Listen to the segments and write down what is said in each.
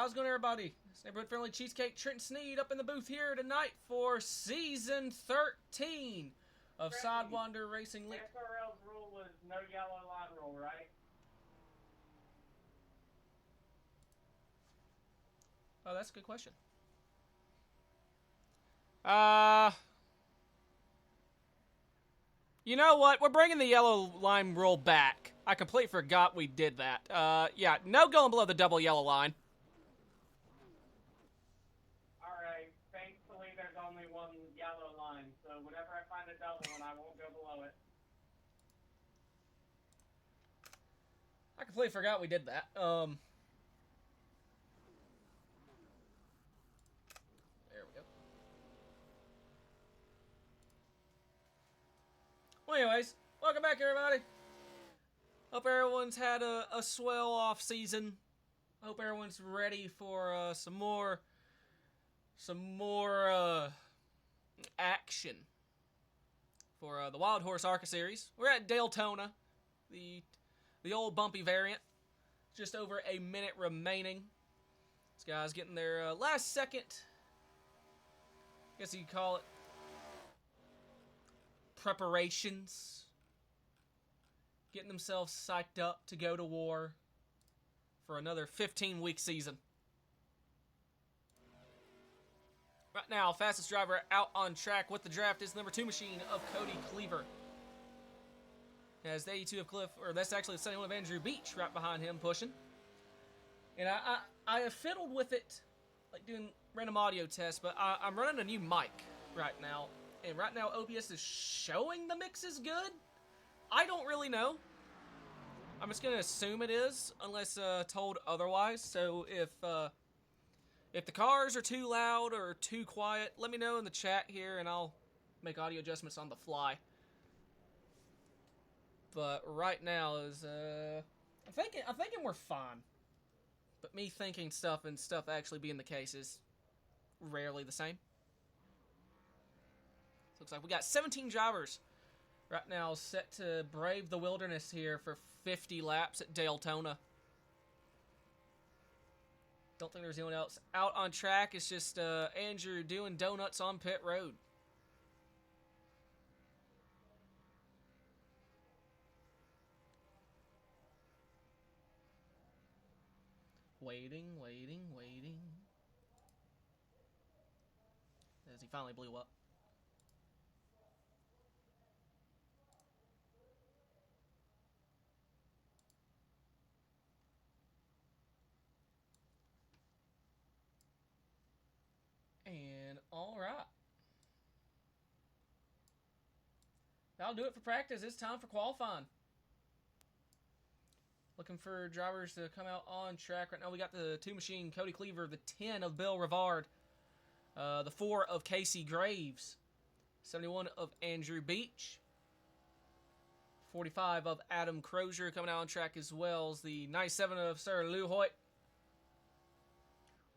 how's it going, everybody? It's neighborhood friendly cheesecake Trent Sneed up in the booth here tonight for season 13 of Sidewinder Racing League. SRL's rule was no yellow line rule, right? Oh, that's a good question. You know what? We're bringing the yellow line rule back. I completely forgot we did that. Yeah, no going below the double yellow line. Alright, thankfully there's only one yellow line, so whenever I find a double one, I won't go below it. I completely forgot we did that. There we go. Well, anyways, welcome back, everybody. Hope everyone's had a swell off season. Hope everyone's ready for some more action for the Wild Horse ARCA series. We're at Daletona, the old bumpy variant. Just over a minute remaining. This guy's getting their last second, I guess you could call it, preparations. Getting themselves psyched up to go to war for another 15-week season. Right now, fastest driver out on track with the draft is number 2 machine of Cody Cleaver. As the 82 of Cliff, or that's actually the 71 of Andrew Beach right behind him pushing. And I have fiddled with it, like doing random audio tests, but I'm running a new mic right now. And right now OBS is showing the mix is good. I don't really know. I'm just gonna assume it is, unless told otherwise. So if the cars are too loud or too quiet, let me know in the chat here, and I'll make audio adjustments on the fly. But right now is I'm thinking we're fine. But me thinking stuff and stuff actually being the case is rarely the same. So looks like we got 17 drivers right now set to brave the wilderness here for 50 laps at Daletona. Don't think there's anyone else out on track. It's just Andrew doing donuts on pit road. Waiting. As he finally blew up. And all right. That'll do it for practice. It's time for qualifying. Looking for drivers to come out on track. Right now we got the 2 machine Cody Cleaver, the 10 of Bill Rivard, the 4 of Casey Graves, 71 of Andrew Beach, 45 of Adam Crozier coming out on track, as well as the 97 of Sir Lou Hoyt.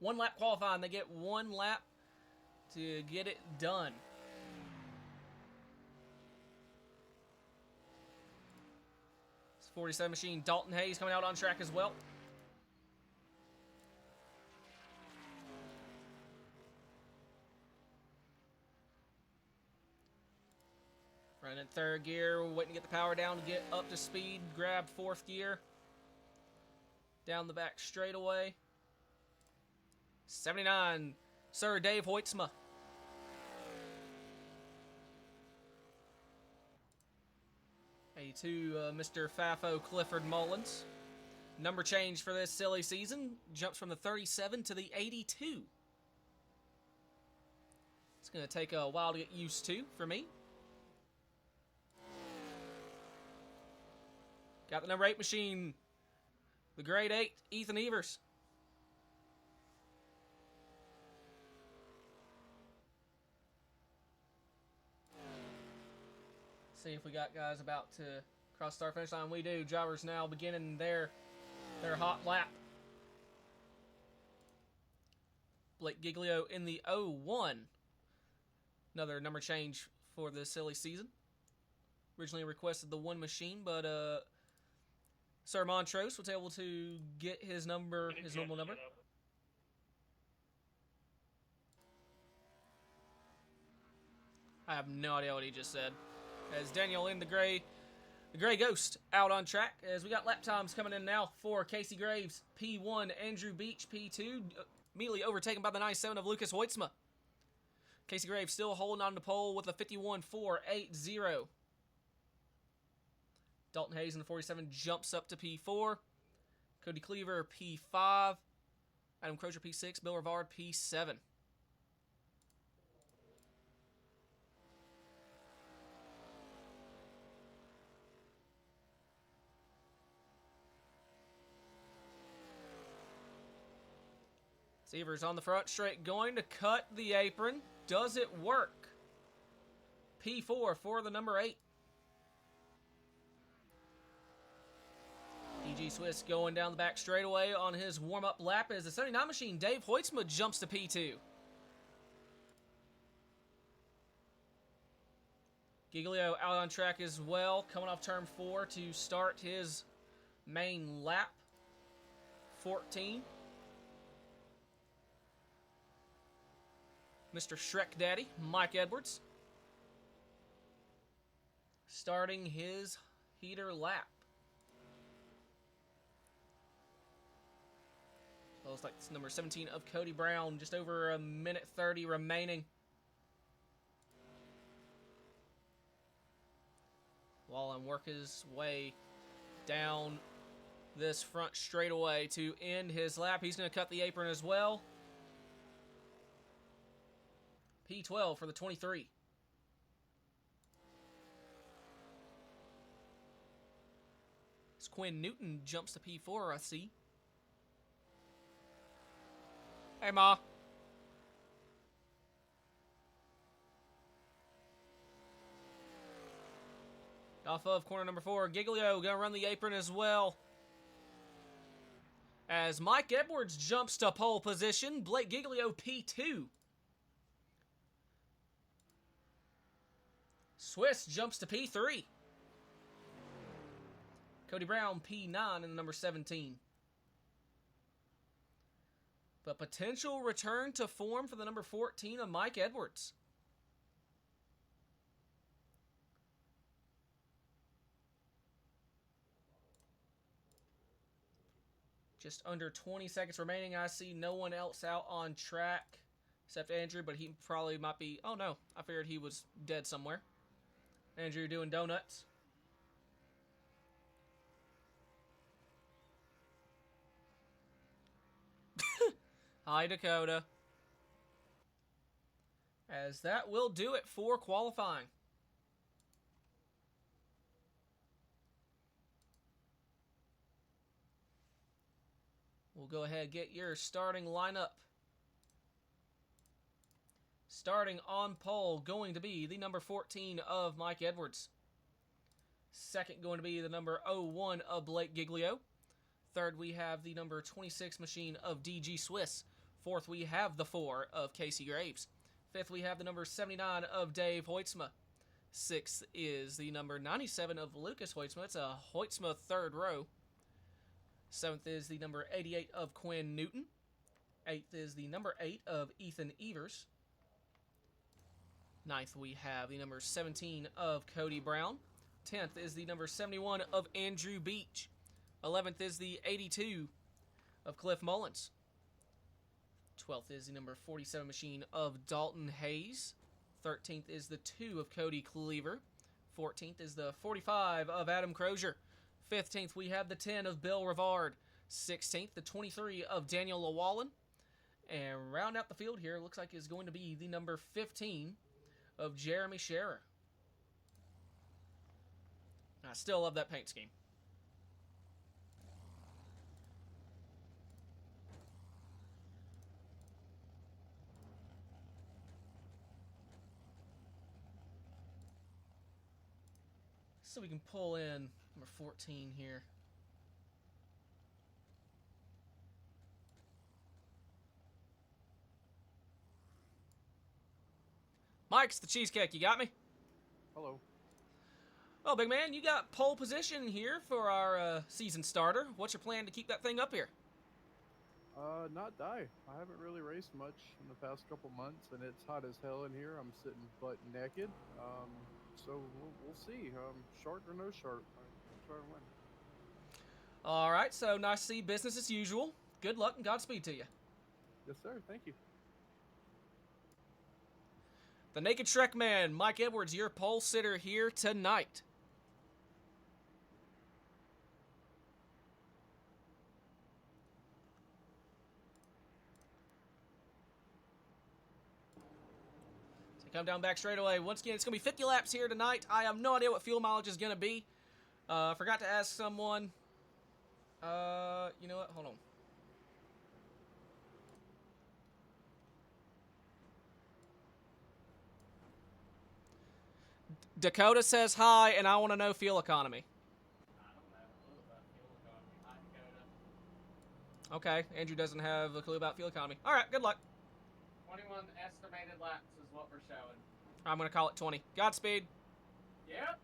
1 lap qualifying. They get 1 lap to get it done. It's 47 machine Dalton Hayes coming out on track as well. Running in 3rd gear, waiting to get the power down to get up to speed. Grab 4th gear. Down the back straightaway. 79, Sir Dave Hoytsma. 82, Mr. Fafo Clifford Mullins. Number change for this silly season. Jumps from the 37 to the 82. It's going to take a while to get used to for me. Got the number 8 machine. The grade 8, Ethan Evers. See if we got guys about to cross the start finish line. We do. Drivers now beginning their hot lap. Blake Giglio in the 01. Another number change for the silly season. Originally requested the 1 machine, but Sir Montrose was able to get his number, his normal number. I have no idea what he just said. As Daniel in the gray Ghost out on track. As we got lap times coming in now for Casey Graves, P1, Andrew Beach, P2, immediately overtaken by the 97 of Lucas Hoytsma. Casey Graves still holding on to pole with a 51.480. Dalton Hayes in the 47 jumps up to P4. Cody Cleaver, P5. Adam Crozier, P6. Bill Rivard, P7. Severs on the front straight, going to cut the apron. Does it work? P4 for the number 8. DG Swiss going down the back straightaway on his warm-up lap as the 79 machine, Dave Hoytsma, jumps to P2. Giglio out on track as well, coming off turn 4 to start his main lap. 14. Mr. Shrek Daddy, Mike Edwards, starting his heater lap. So looks like it's number 17 of Cody Brown, just over a minute 30 remaining. Wallen work his way down this front straightaway to end his lap. He's going to cut the apron as well. P12 for the 23. As Quinn Newton jumps to P4, I see. Hey, Ma. Off of corner number 4, Giglio gonna run the apron as well. As Mike Edwards jumps to pole position, Blake Giglio P2. Swiss jumps to P3. Cody Brown P9 in the number 17. But potential return to form for the number 14 of Mike Edwards. Just under 20 seconds remaining. I see no one else out on track except Andrew, but he probably might be... Oh, no. I figured he was dead somewhere. Andrew doing donuts. Hi, Dakota. As that will do it for qualifying. We'll go ahead and get your starting lineup. Starting on pole, going to be the number 14 of Mike Edwards. Second, going to be the number 01 of Blake Giglio. Third, we have the number 26 machine of DG Swiss. Fourth, we have the 4 of Casey Graves. Fifth, we have the number 79 of Dave Hoytsma. Sixth is the number 97 of Lucas Hoytsma. It's a Hoytsma third row. Seventh is the number 88 of Quinn Newton. Eighth is the number 8 of Ethan Evers. Ninth, we have the number 17 of Cody Brown. 10th is the number 71 of Andrew Beach. 11th is the 82 of Cliff Mullins. 12th is the number 47 machine of Dalton Hayes. 13th is the 2 of Cody Cleaver. 14th is the 45 of Adam Crozier. 15th, we have the 10 of Bill Rivard. 16th, the 23 of Daniel Llewellyn. And round out the field here, looks like is going to be the number 15 of Jeremy Scherer. I still love that paint scheme. So we can pull in number 14 here. Mike's the cheesecake. You got me? Hello. Well, big man, you got pole position here for our season starter. What's your plan to keep that thing up here? Not die. I haven't really raced much in the past couple months, and it's hot as hell in here. I'm sitting butt naked. So we'll see. Short or no short, I'll try and win. All right, so nice to see business as usual. Good luck and Godspeed to you. Yes, sir. Thank you. The Naked Shrek Man, Mike Edwards, your pole sitter here tonight. So come down back straight away. Once again, it's going to be 50 laps here tonight. I have no idea what fuel mileage is going to be. Forgot to ask someone. You know what? Hold on. Dakota says hi, and I want to know fuel economy. I don't have a clue about fuel economy. Hi, Dakota. Okay, Andrew doesn't have a clue about fuel economy. All right, good luck. 21 estimated laps is what we're showing. I'm going to call it 20. Godspeed. Yep.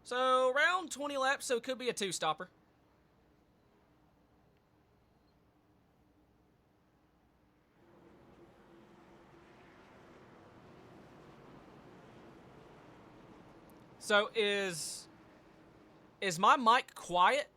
So, around 20 laps, so it could be a two-stopper. So, is my mic quiet?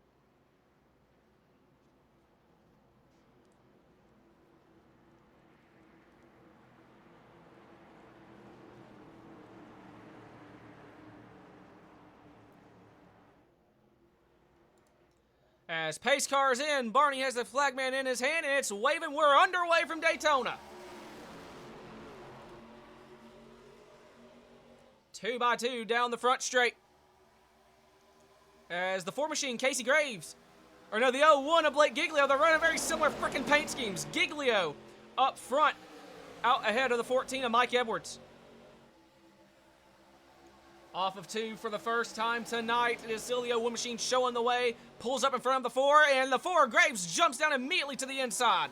As pace cars in, Barney has the flagman in his hand, and it's waving. We're underway from Daytona. 2x2 down the front straight. As the 4 machine, Casey Graves, or no, the 01 of Blake Giglio, they're running very similar freaking paint schemes. Giglio up front, out ahead of the 14 of Mike Edwards. Off of 2 for the first time tonight. It is Silvio Wood Machine showing the way. Pulls up in front of the 4, and the 4, Graves, jumps down immediately to the inside.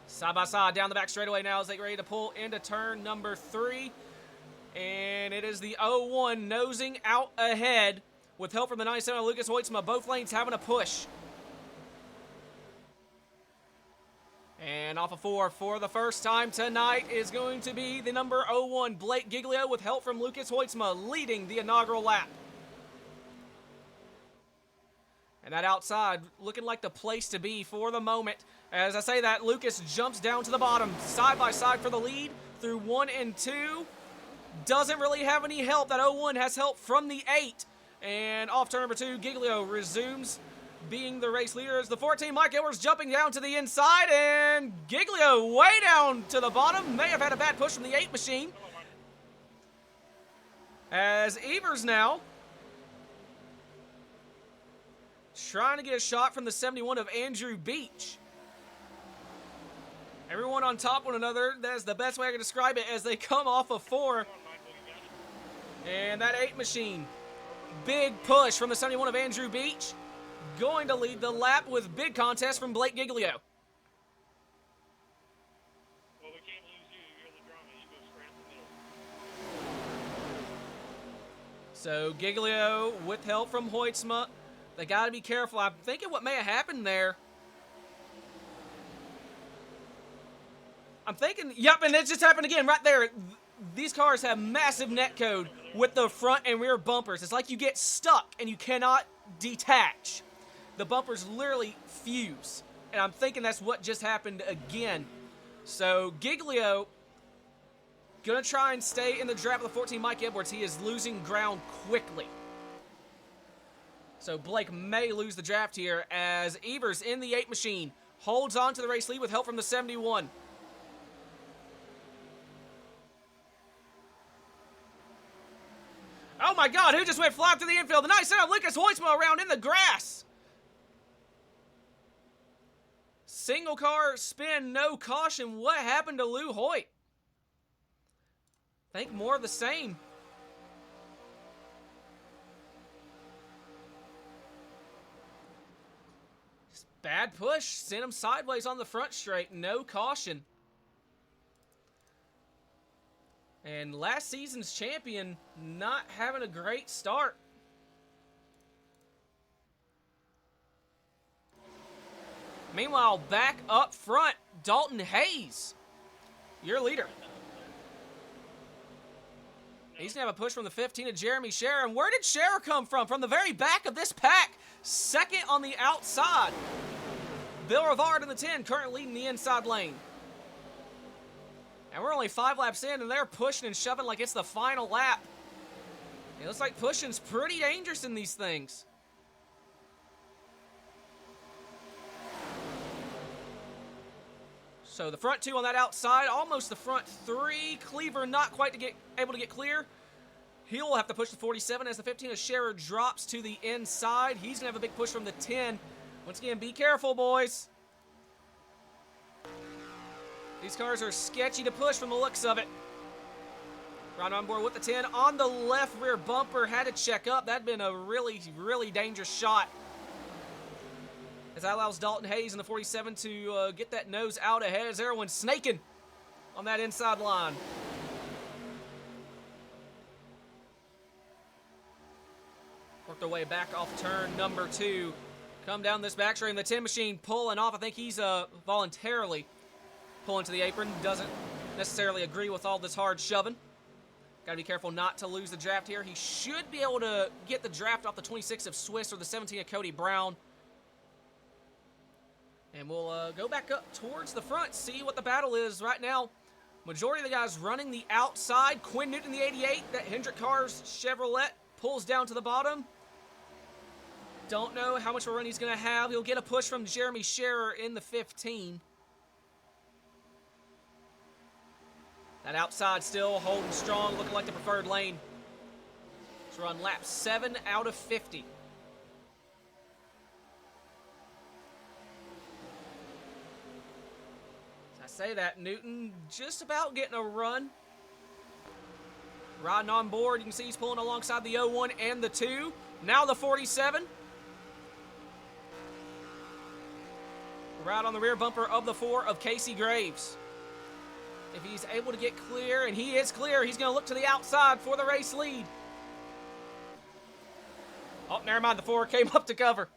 Side by side down the back straightaway now as they get ready to pull into turn number 3. And it is the 01 nosing out ahead with help from the 97 of Lucas Hoytsma. Both lanes having a push. And off of 4 for the first time tonight is going to be the number 01, Blake Giglio, with help from Lucas Hoytsma, leading the inaugural lap. And that outside looking like the place to be for the moment. As I say that, Lucas jumps down to the bottom, side by side for the lead through 1 and 2. Doesn't really have any help. That 01 has help from the 8. And off turn number 2, Giglio resumes being the race leader as the 14, Mike Edwards, jumping down to the inside, and Giglio way down to the bottom. May have had a bad push from the 8 machine. As Evers now trying to get a shot from the 71 of Andrew Beach. Everyone on top of one another. That's the best way I can describe it as they come off of 4. And that 8 machine, big push from the 71 of Andrew Beach. Going to lead the lap with big contest from Blake Giglio. Well, we can't lose you. You're the drama. You go straight up the middle. So Giglio with help from Hoytsma. They got to be careful. I'm thinking what may have happened there. I'm thinking, yep, and it just happened again right there. These cars have massive net code with the front and rear bumpers. It's like you get stuck and you cannot detach. The bumpers literally fuse. And I'm thinking that's what just happened again. So Giglio gonna try and stay in the draft of the 14 Mike Edwards. He is losing ground quickly. So Blake may lose the draft here as Evers in the 8 machine holds on to the race lead with help from the 71. Oh my God, who just went flying to the infield? The nice set of Lucas Hoytsma around in the grass. Single car spin, no caution. What happened to Lou Hoyt? I think more of the same. Just bad push, sent him sideways on the front straight, no caution. And last season's champion not having a great start. Meanwhile, back up front, Dalton Hayes, your leader. He's going to have a push from the 15 of Jeremy Scherer. And where did Scherer come from? From the very back of this pack. Second on the outside. Bill Rivard in the 10, currently leading the inside lane. And we're only 5 laps in, and they're pushing and shoving like it's the final lap. It looks like pushing's pretty dangerous in these things. So the front 2 on that outside, almost the front 3. Cleaver not quite able to get clear. He'll have to push the 47 as the 15 of Scherer drops to the inside. He's going to have a big push from the 10. Once again, be careful, boys. These cars are sketchy to push from the looks of it. Right on board with the 10 on the left rear bumper. Had to check up. That'd been a really, really dangerous shot. As that allows Dalton Hayes in the 47 to get that nose out ahead as everyone's snaking on that inside line. Work their way back off turn number 2. Come down this back straight, and the 10 machine pulling off. I think he's voluntarily pulling to the apron. Doesn't necessarily agree with all this hard shoving. Got to be careful not to lose the draft here. He should be able to get the draft off the 26 of Swiss or the 17 of Cody Brown. And we'll go back up towards the front, see what the battle is right now. Majority of the guys running the outside. Quinn Newton, the 88, that Hendrick Cars Chevrolet, pulls down to the bottom. Don't know how much of a run he's going to have. He'll get a push from Jeremy Scherer in the 15. That outside still holding strong, looking like the preferred lane. Let's run lap 7 out of 50. Say that, Newton just about getting a run. Riding on board, you can see he's pulling alongside the 01 and the 2. Now the 47. Right on the rear bumper of the 4 of Casey Graves. If he's able to get clear, and he is clear, he's going to look to the outside for the race lead. Oh, never mind, the 4 came up to cover.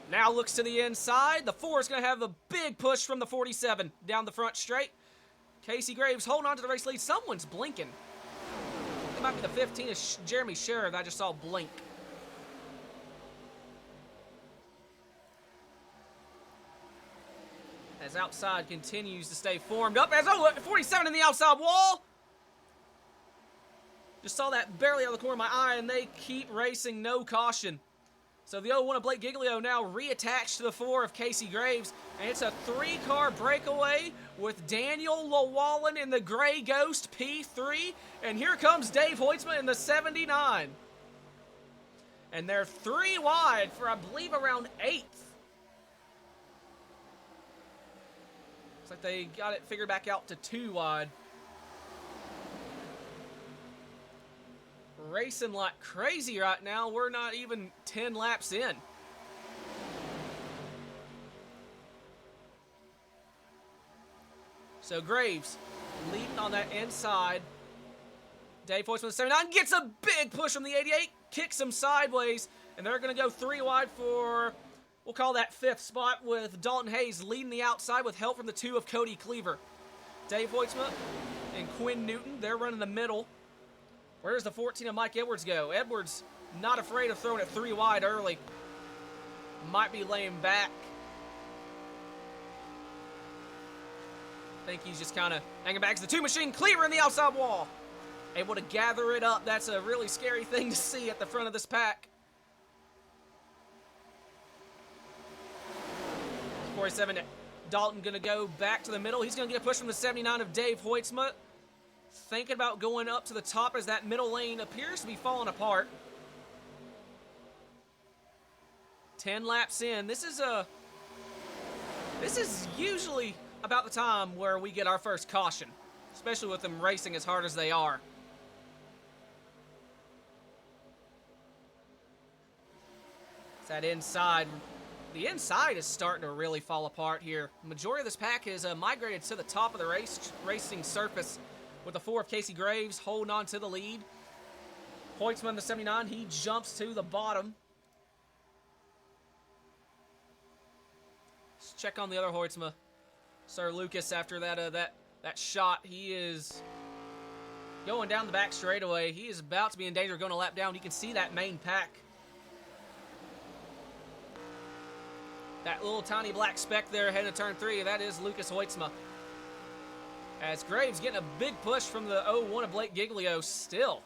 Now looks to the inside. The 4 is going to have a big push from the 47 down the front straight. Casey Graves holding on to the race lead. Someone's blinking. It might be the 15 of Jeremy Scherer that I just saw blink. As outside continues to stay formed up. As 47 in the outside wall. Just saw that barely out of the corner of my eye, and they keep racing, no caution. So the 01 of Blake Giglio now reattached to the 4 of Casey Graves. And it's a 3-car breakaway with Daniel Llewellyn in the Gray Ghost P3. And here comes Dave Hoitzman in the 79. And they're 3 wide for, I believe, around 8th. Looks like they got it figured back out to 2 wide. Racing like crazy right now. We're not even 10 laps in. So Graves leading on that inside. Dave Hoitzman, the 79, gets a big push from the 88, kicks him sideways, and they're going to go 3 wide for, we'll call that 5th spot, with Dalton Hayes leading the outside with help from the 2 of Cody Cleaver. Dave Hoitzman and Quinn Newton, they're running the middle. Where does the 14 of Mike Edwards go? Edwards not afraid of throwing it 3 wide early. Might be laying back. I think he's just kind of hanging back. It's the 2 machine Cleaver in the outside wall. Able to gather it up. That's a really scary thing to see at the front of this pack. 47, Dalton going to go back to the middle. He's going to get a push from the 79 of Dave Hoitzman. Thinking about going up to the top as that middle lane appears to be falling apart. 10 laps in. This is usually about the time where we get our first caution, especially with them racing as hard as they are. It's that inside. The inside is starting to really fall apart here. The majority of this pack is migrated to the top of the racing surface, with the 4 of Casey Graves holding on to the lead. Hoitzman, the 79, he jumps to the bottom. check on the other Hoytsma. Sir Lucas, after that shot, he is going down the back straightaway. He is about to be in danger of going a lap down. You can see that main pack. That little tiny black speck there heading to turn 3, that is Lucas Hoytsma. As Graves getting a big push from the 01 of Blake Giglio still.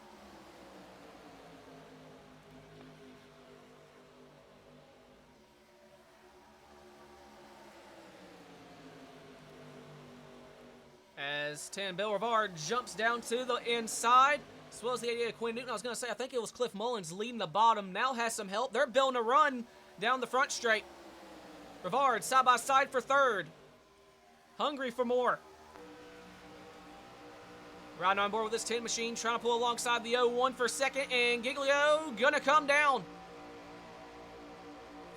As 10 Bill Rivard jumps down to the inside, as well as the 88 of Quinn Newton. I was going to say, I think it was Cliff Mullins leading the bottom. Now has some help. They're building a run down the front straight. Rivard side by side for third. Hungry for more. Riding on board with this 10 machine, trying to pull alongside the 01 for second, and Giglio gonna come down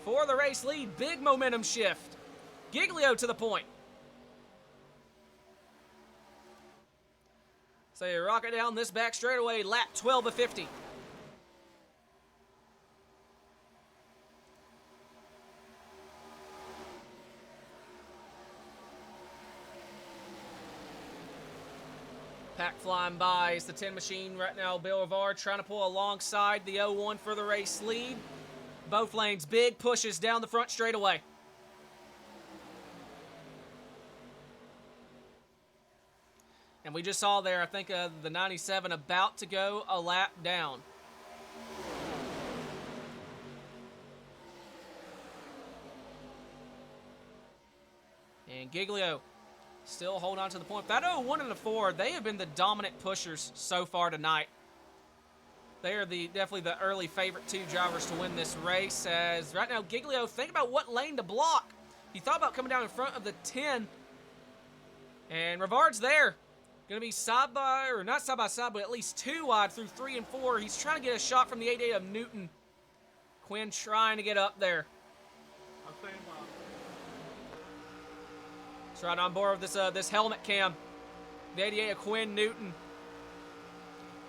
for the race lead. Big momentum shift. Giglio to the point. So you rocket down this back straightaway, lap 12 of 50. Pack flying by. It's the 10 machine right now. Bill Rivard trying to pull alongside the 01 for the race lead. Both lanes, big pushes down the front straightaway. And we just saw there, I think, the 97 about to go a lap down. And Giglio still holding on to the point. That 01 and the 4, they have been the dominant pushers so far tonight. They are definitely the early favorite 2 drivers to win this race. As right now, Giglio, think about what lane to block. He thought about coming down in front of the 10. And Rivard's there. Going to be side by, or not side by side, but at least 2 wide through 3 and 4. He's trying to get a shot from the 88 of Newton. Quinn trying to get up there. I'll say He's right on board with this helmet cam. The 88 of Quinn Newton.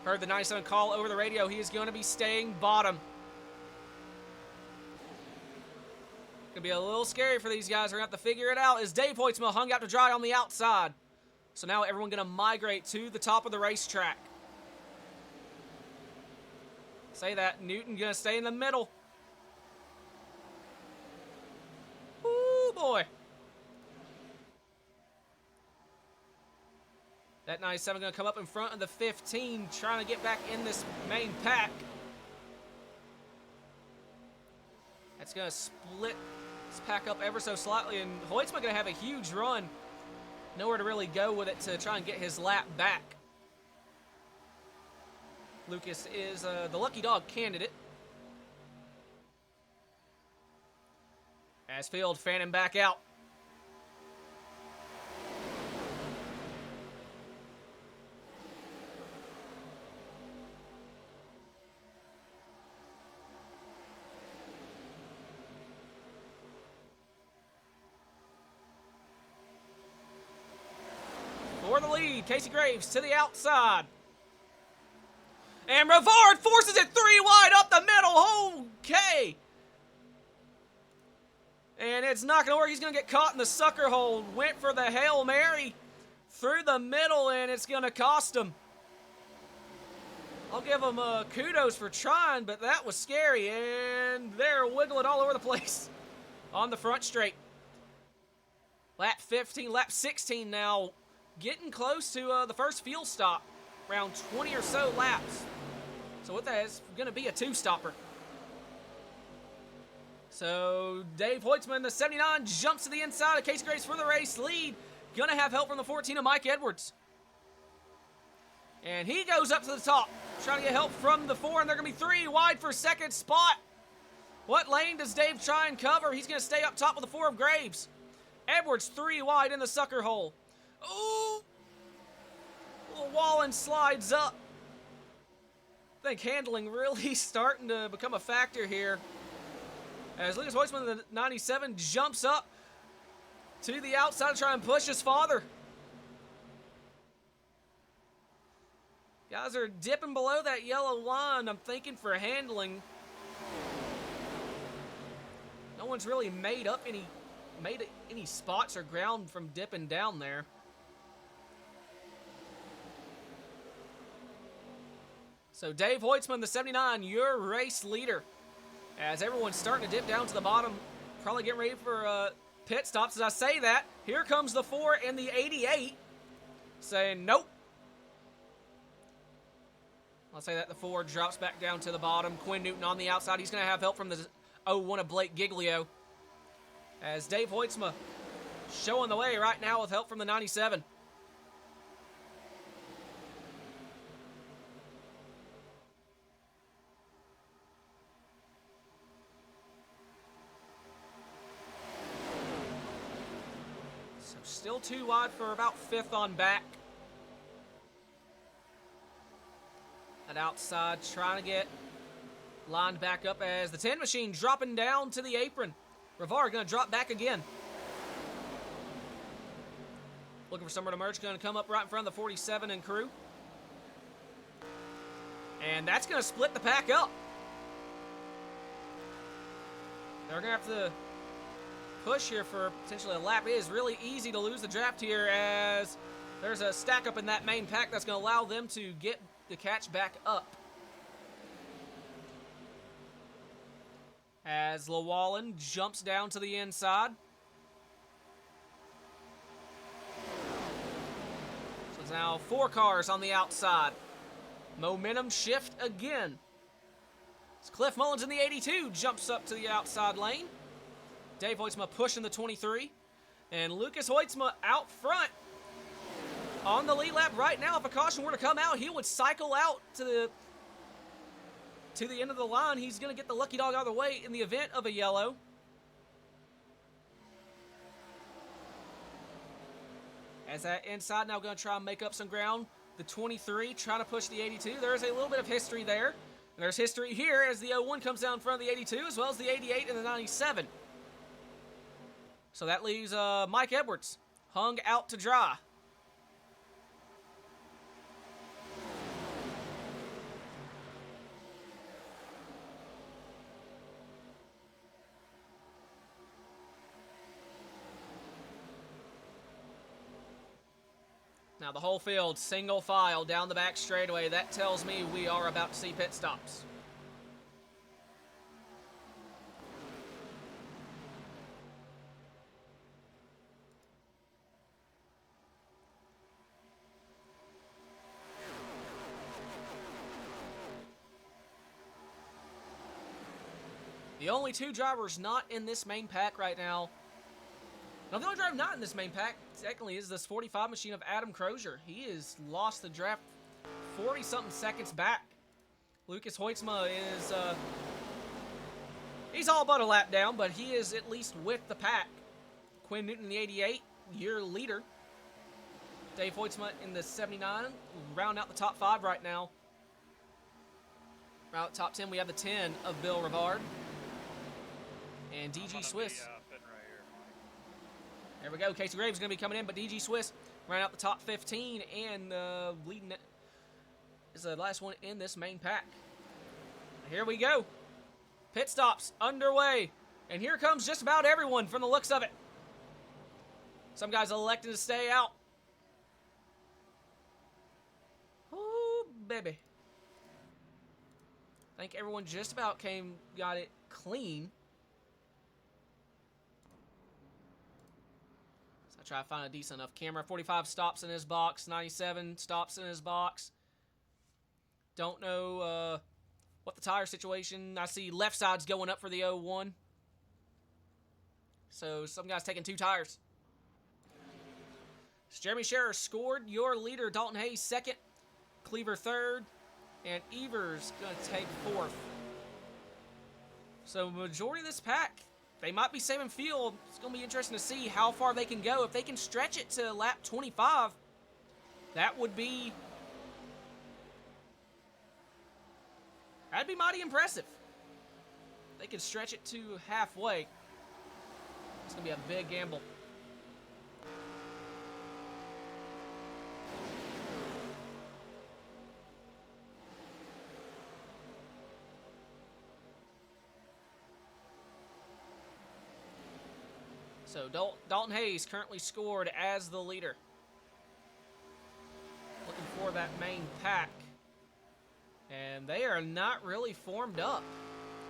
Heard the 97 call over the radio. He is going to be staying bottom. Going to be a little scary for these guys. We're going to have to figure it out as Dave Hoytsma hung out to dry on the outside. So now everyone going to migrate to the top of the racetrack. Say that. Newton going to stay in the middle. Ooh, boy. That 97 going to come up in front of the 15, trying to get back in this main pack. That's going to split this pack up ever so slightly, and Hoytsma going to have a huge run. Nowhere to really go with it to try and get his lap back. Lucas is the lucky dog candidate. As Field fanning back out. For the lead, Casey Graves to the outside. And Rivard forces it 3 wide up the middle. Okay. And it's not going to work. He's going to get caught in the sucker hole. Went for the Hail Mary through the middle, and it's going to cost him. I'll give him kudos for trying, but that was scary. And they're wiggling all over the place on the front straight. Lap 15, lap 16 now. Getting close to the first fuel stop. Around 20 or so laps. So what that is going to be a 2-stopper. So Dave Hoytsma, the 79, jumps to the inside of Casey Graves for the race lead. Going to have help from the 14 of Mike Edwards. And he goes up to the top. Trying to get help from the 4, and they're going to be 3 wide for second spot. What lane does Dave try and cover? He's going to stay up top with the 4 of Graves. Edwards 3 wide in the sucker hole. Ooh! Little Wallen slides up. I think handling really starting to become a factor here. As Lucas Hoytsma, the 97, jumps up to the outside to try and push his father. Guys are dipping below that yellow line, I'm thinking, for handling. No one's really made up any made any spots or ground from dipping down there. So Dave Hoitzman, the 79, your race leader. As everyone's starting to dip down to the bottom, probably getting ready for pit stops. As I say that, here comes the 4 and the 88 saying nope. I'll say that the 4 drops back down to the bottom. Quinn Newton on the outside. He's going to have help from the 01 of Blake Giglio. As Dave Hoitzma showing the way right now with help from the 97. So still too wide for about 5th on back. That outside trying to get lined back up as the 10 machine dropping down to the apron. Rivard going to drop back again. Looking for somewhere to merge. Going to come up right in front of the 47 and crew. And that's going to split the pack up. They're going to have to push here for potentially a lap. It is really easy to lose the draft here as there's a stack up in that main pack that's going to allow them to get the catch back up. As Llewellyn jumps down to the inside. So it's now 4 cars on the outside. Momentum shift again. As Cliff Mullins in the 82 jumps up to the outside lane. Dave Hoitzma pushing the 23. And Lucas Hoitzma out front on the lead lap right now. If a caution were to come out, he would cycle out to the end of the line. He's going to get the lucky dog out of the way in the event of a yellow. As that inside now going to try and make up some ground. The 23 trying to push the 82. There's a little bit of history there. And there's history here as the 01 comes down in front of the 82 as well as the 88 and the 97. So that leaves Mike Edwards hung out to dry. Now the whole field, single file down the back straightaway. That tells me we are about to see pit stops. The only 2 drivers not in this main pack right now. Now, the only driver not in this main pack, technically, is this 45 machine of Adam Crozier. He has lost the draft 40-something seconds back. Lucas Hoitzma is, he's all but a lap down, but he is at least with the pack. Quinn Newton in the 88, your leader. Dave Hoitzma in the 79, round out the top 5 right now. Round out top 10, we have the 10 of Bill Rivard. And DG Swiss. There we go. Casey Graves is going to be coming in, but DG Swiss ran out the top 15 and leading it is the last one in this main pack. Here we go. Pit stops underway. And here comes just about everyone from the looks of it. Some guys elected to stay out. Oh, baby. I think everyone just about got it clean. Try to find a decent enough camera. 45 stops in his box. 97 stops in his box. Don't know what the tire situation. I see left side's going up for the 01. So some guys taking 2 tires. So Jeremy Scherer scored. Your leader, Dalton Hayes, 2nd. Cleaver 3rd. And Evers going to take 4th. So majority of this pack, they might be saving field. It's going to be interesting to see how far they can go. If they can stretch it to lap 25, that would be... that'd be mighty impressive. They could stretch it to halfway. It's going to be a big gamble. So Dalton Hayes currently scored as the leader. Looking for that main pack. And they are not really formed up.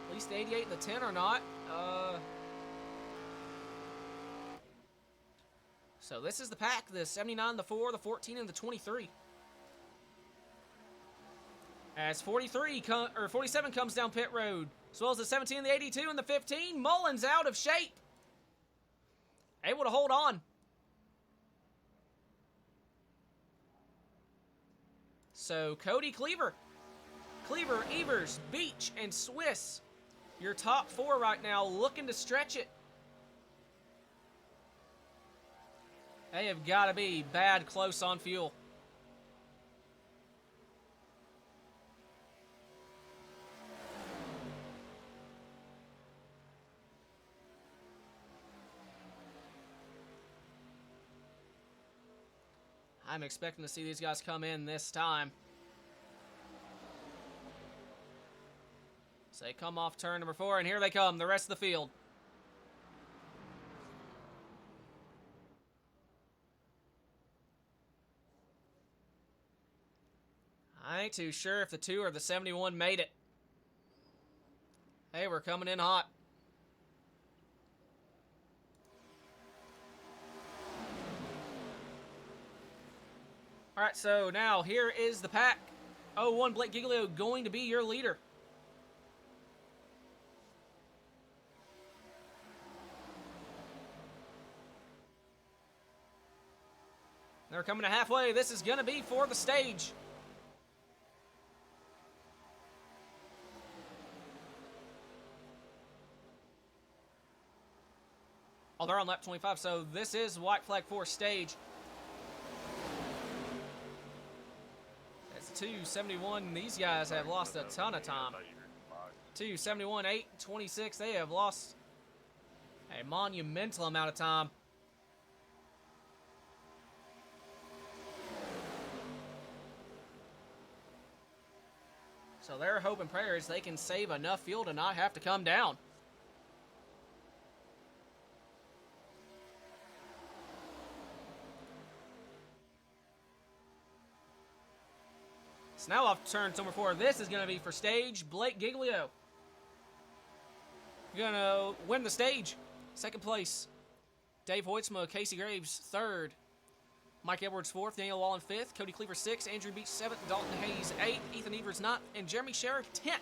At least the 88 and the 10 are not. So this is the pack. The 79, the 4, the 14, and the 23. As 47 comes down pit road, as well as the 17, the 82, and the 15. Mullins out of shape. Able to hold on. So Cody Cleaver, Evers, Beach, and Swiss, your top 4 right now, looking to stretch it. They have got to be bad close on fuel. I'm expecting to see these guys come in this time. So they come off turn number 4, and here they come, the rest of the field. I ain't too sure if the 2 or the 71 made it. Hey, we're coming in hot. All right, so now here is the pack. 01 Blake Giglio going to be your leader. They're coming to halfway. This is going to be for the stage. Oh, they're on lap 25, so this is white flag for stage. That's 271. These guys have lost a ton of time. 271, 8, 26. They have lost a monumental amount of time. So their hope and prayer is they can save enough fuel to not have to come down. So now off turn number 4. This is going to be for stage Blake Giglio. You're going to win the stage. Second place, Dave Hoytsma, Casey Graves, 3rd. Mike Edwards, 4th. Daniel Wallen, 5th. Cody Cleaver, 6th. Andrew Beach, 7th. Dalton Hayes, 8th. Ethan Evers, 9th. And Jeremy Sherrick, 10th.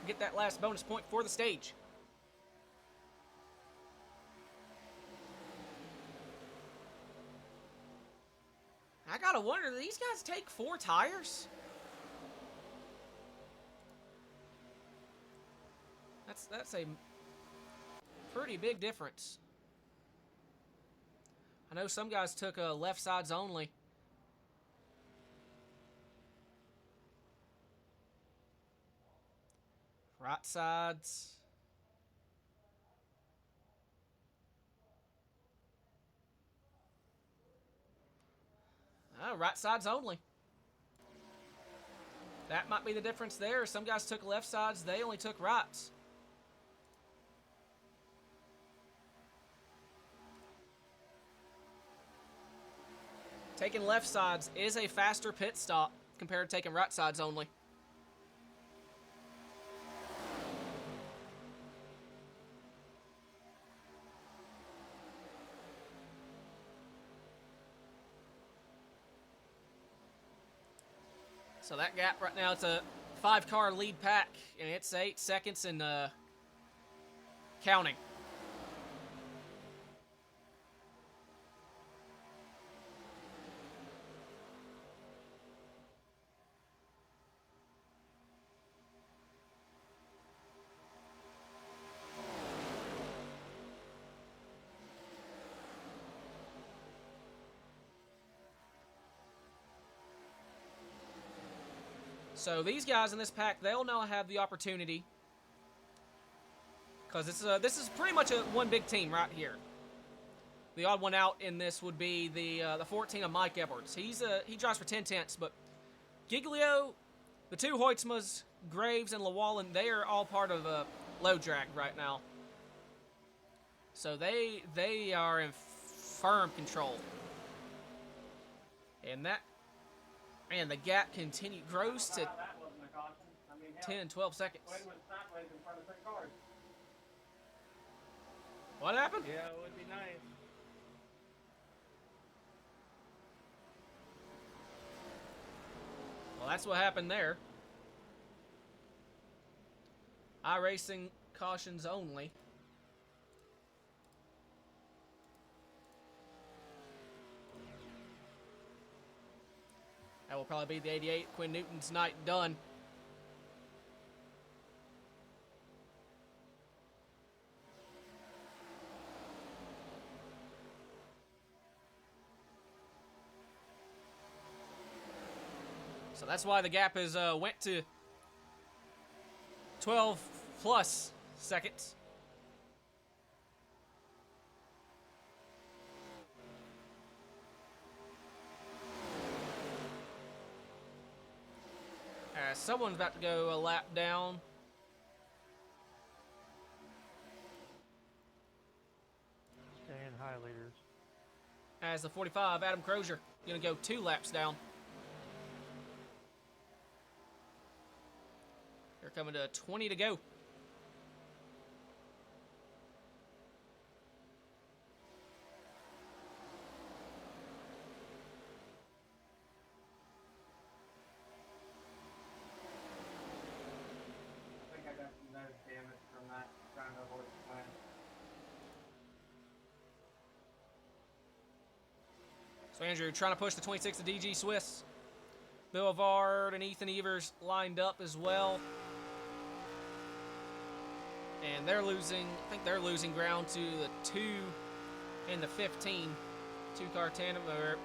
Get that last bonus point for the stage. I gotta wonder, do these guys take 4 tires? That's a pretty big difference. I know some guys took left sides only. Right sides. Oh, right sides only. That might be the difference there. Some guys took left sides. They only took rights. Taking left sides is a faster pit stop compared to taking right sides only. So that gap right now, it's a 5-car lead pack, and it's 8 seconds and counting. So these guys in this pack, they'll now have the opportunity, because this is pretty much one big team right here. The odd one out in this would be the 14 of Mike Edwards. He drives for 10 tenths, but Giglio, the 2 Hoytsmas, Graves, and Llewellyn, they are all part of a low drag right now. So they are in firm control. And the gap grows to That wasn't a caution. I mean, hell, 10, 12 seconds. Quinn was sideways in front of 3 cars. What happened? Yeah, it would be nice. Well, that's what happened there. iRacing cautions only. That will probably be the 88. Quinn Newton's night done. So that's why the gap is went to 12 plus seconds. Someone's about to go a lap down. Staying high, leaders. As the 45, Adam Crozier, going to go 2 laps down. They're coming to 20 to go. I think I got some nose damage from that, trying to avoid the Quinn. So Andrew trying to push the 26 of DG Swiss. Boulevard and Ethan Evers lined up as well. And they're losing, I think they're losing ground to the 2 and the 15. 2-car tandem. Or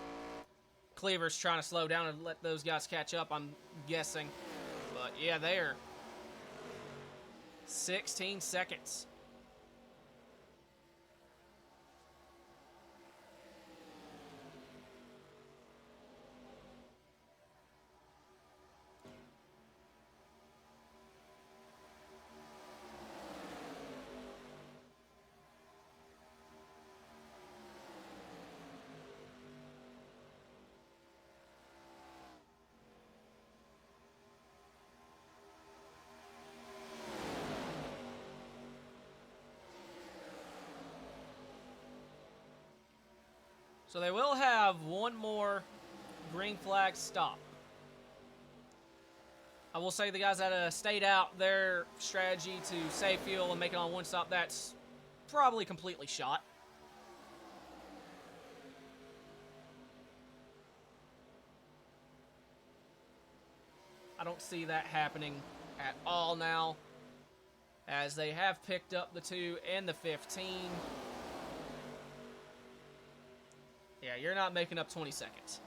Cleaver's trying to slow down and let those guys catch up, I'm guessing. But yeah, they're 16 seconds. So they will have one more green flag stop. I will say the guys that stayed out, their strategy to save fuel and make it on one stop, that's probably completely shot. I don't see that happening at all now, as they have picked up the 2 and the 15. Yeah, you're not making up 20 seconds.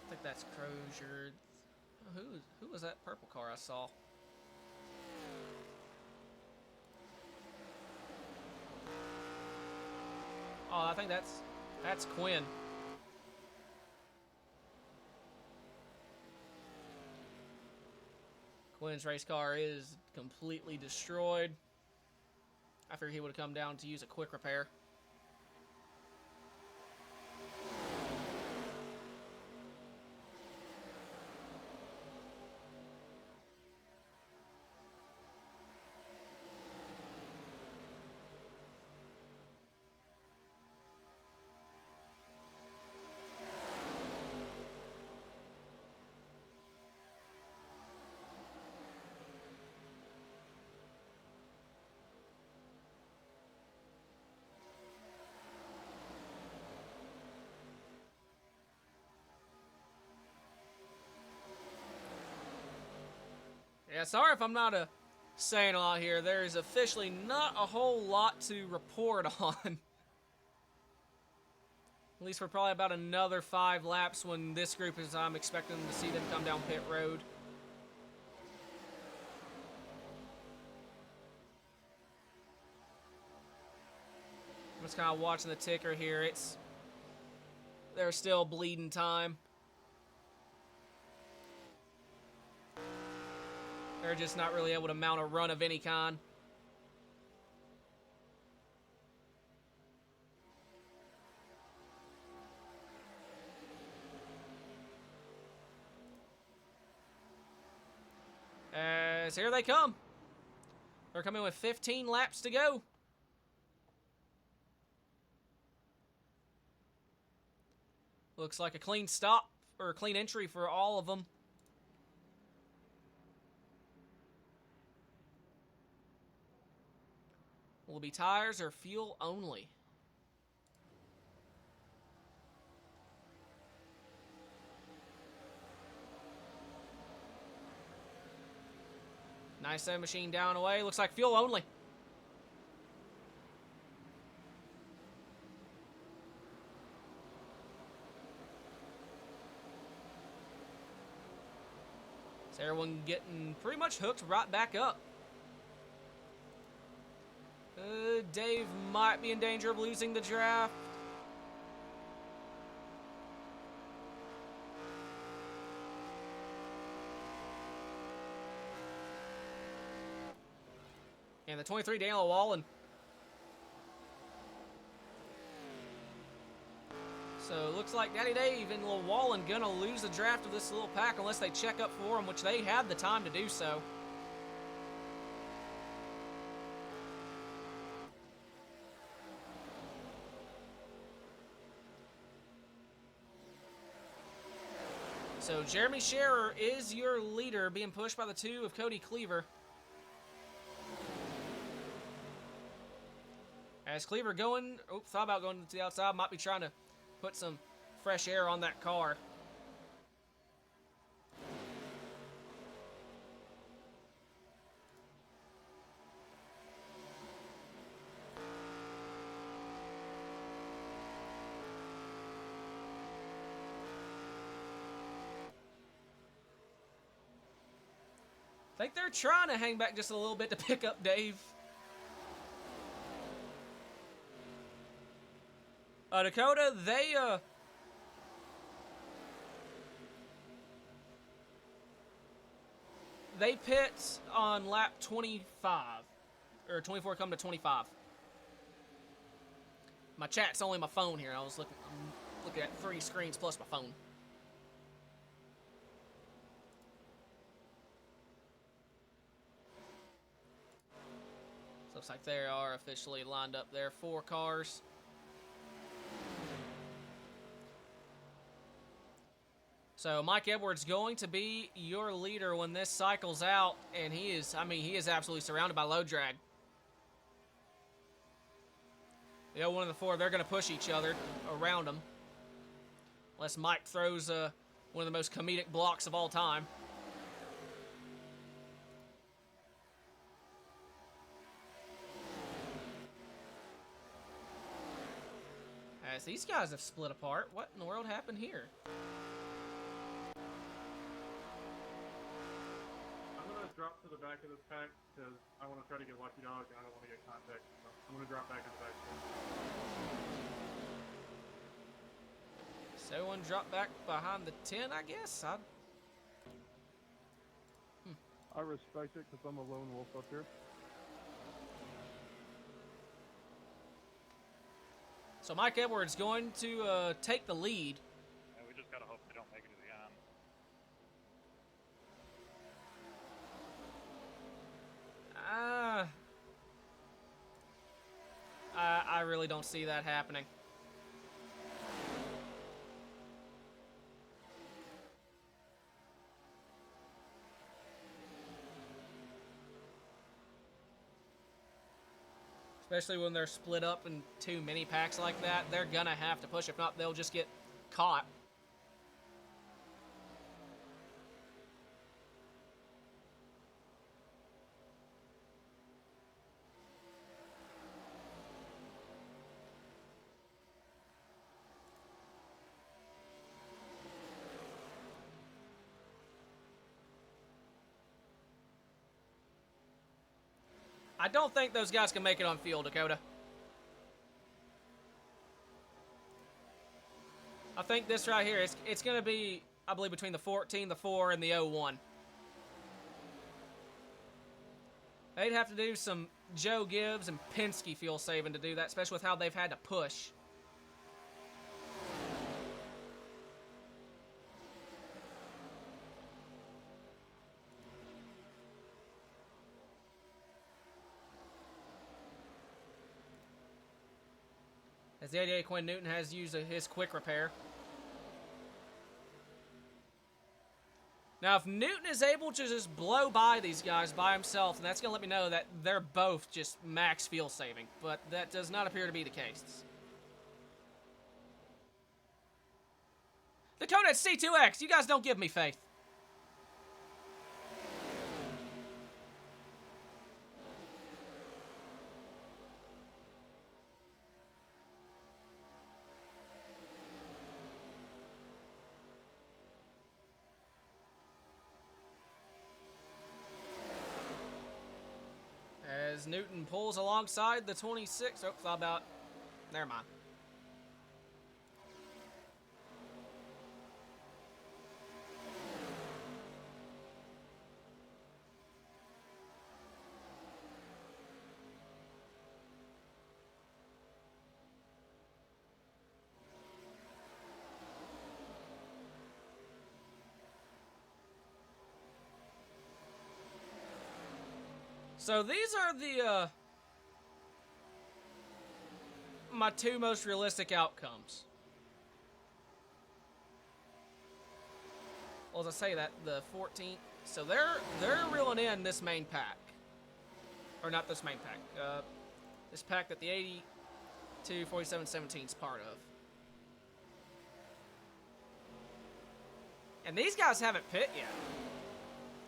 I think that's Crozier. Who was that purple car I saw? Oh, I think that's Quinn. Quinn's race car is completely destroyed. I figured he would have come down to use a quick repair. Yeah, sorry if I'm not saying a lot here. There is officially not a whole lot to report on. At least for probably about another 5 laps when this group is, I'm expecting to see them come down pit road. I'm just kind of watching the ticker here. They're still bleeding time. They're just not really able to mount a run of any kind. As here they come. They're coming with 15 laps to go. Looks like a clean stop, or a clean entry for all of them. Will it be tires or fuel only? Nice machine down away. Looks like fuel only. So everyone getting pretty much hooked right back up. Dave might be in danger of losing the draft. And the 23 Daniel Wallen. So it looks like Daddy Dave and Lil Wallen gonna lose the draft of this little pack unless they check up for him, which they have the time to do so. So Jeremy Scherer is your leader, being pushed by the 2 of Cody Cleaver. As Cleaver thought about going to the outside, might be trying to put some fresh air on that car. I think they're trying to hang back just a little bit to pick up Dave. Dakota, they pit on lap 25, or 24 come to 25. My chat's only my phone here. I'm looking at 3 screens plus my phone. Looks like they are officially lined up there, 4 cars. So Mike Edwards going to be your leader when this cycles out, and he is absolutely surrounded by low drag. The one of the 4, they're going to push each other around him. Unless Mike throws one of the most comedic blocks of all time. As these guys have split apart, what in the world happened here? I'm going to drop to the back of this pack because I want to try to get Lucky Dog and I don't want to get contact. So I'm going to drop back in the back. So one drop back behind the 10, I guess. I respect it because I'm a lone wolf up here. So Mike Edwards going to take the lead. Yeah, we just gotta hope they don't make it to the end. I really don't see that happening. Especially when they're split up in 2 mini packs like that, they're gonna have to push. If not, they'll just get caught. I don't think those guys can make it on field, Dakota. I think this right here, it's going to be, I believe, between the 14, the 4, and the 01. They'd have to do some Joe Gibbs and Penske fuel saving to do that, especially with how they've had to push. As the 88 Quinn Newton has used his quick repair. Now, if Newton is able to just blow by these guys by himself, then that's going to let me know that they're both just max fuel saving. But that does not appear to be the case. Dakota at C2X, you guys don't give me faith. As Newton pulls alongside the 26. Oh, thought about. Never mind. So these are the my two most realistic outcomes. Well, as I say that, the 14th. So they're reeling in this main pack, or not this main pack. This pack that the 82 4717 is part of. And these guys haven't pit yet.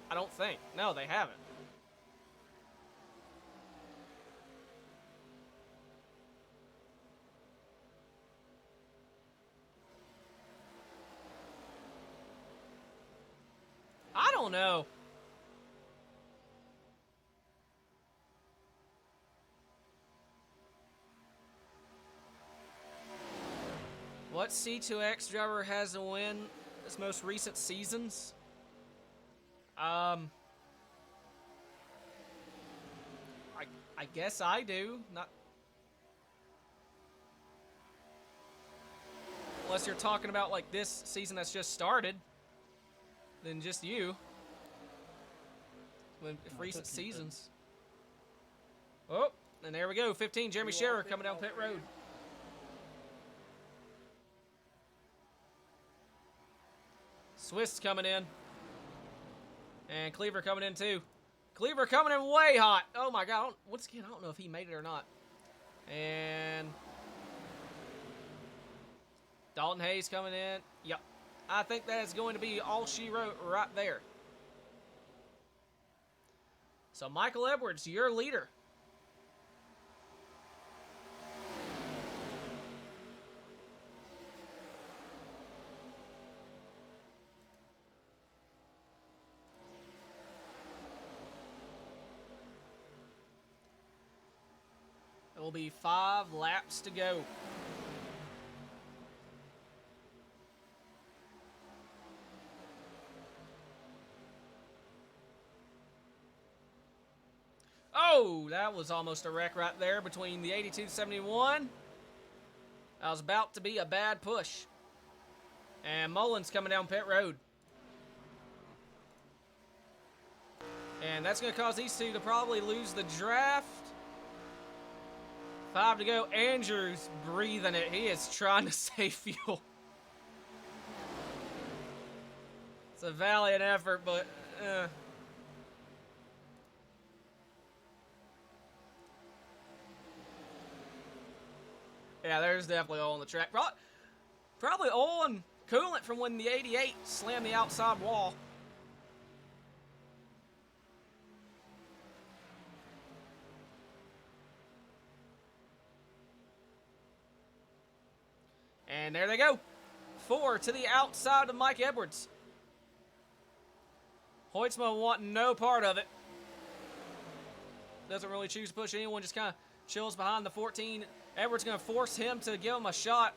I don't think. No, they haven't. I don't know. What C2X driver has a win this most recent seasons? I guess I do. Not unless you're talking about like this season that's just started. Than just you. When if recent seasons. Oh, and there we go. 15, Jeremy Scherer coming down pit road. Swiss coming in. And Cleaver coming in too. Cleaver coming in way hot. Oh my God. Once again, I don't know if he made it or not. And Dalton Hayes coming in. Yep. I think that is going to be all she wrote right there. So Michael Edwards, your leader. It will be 5 laps to go. Oh, that was almost a wreck right there between the 82-71. That was about to be a bad push. And Mullins coming down pit road. And that's going to cause these two to probably lose the draft. 5 to go. Andrews breathing it. He is trying to save fuel. It's a valiant effort, but... Yeah, there's definitely oil on the track. Probably oil and coolant from when the 88 slammed the outside wall. And there they go. 4 to the outside of Mike Edwards. Hoytsma wanting no part of it. doesn't really choose to push anyone, just kind of chills behind the 14. Edwards going to force him to give him a shot.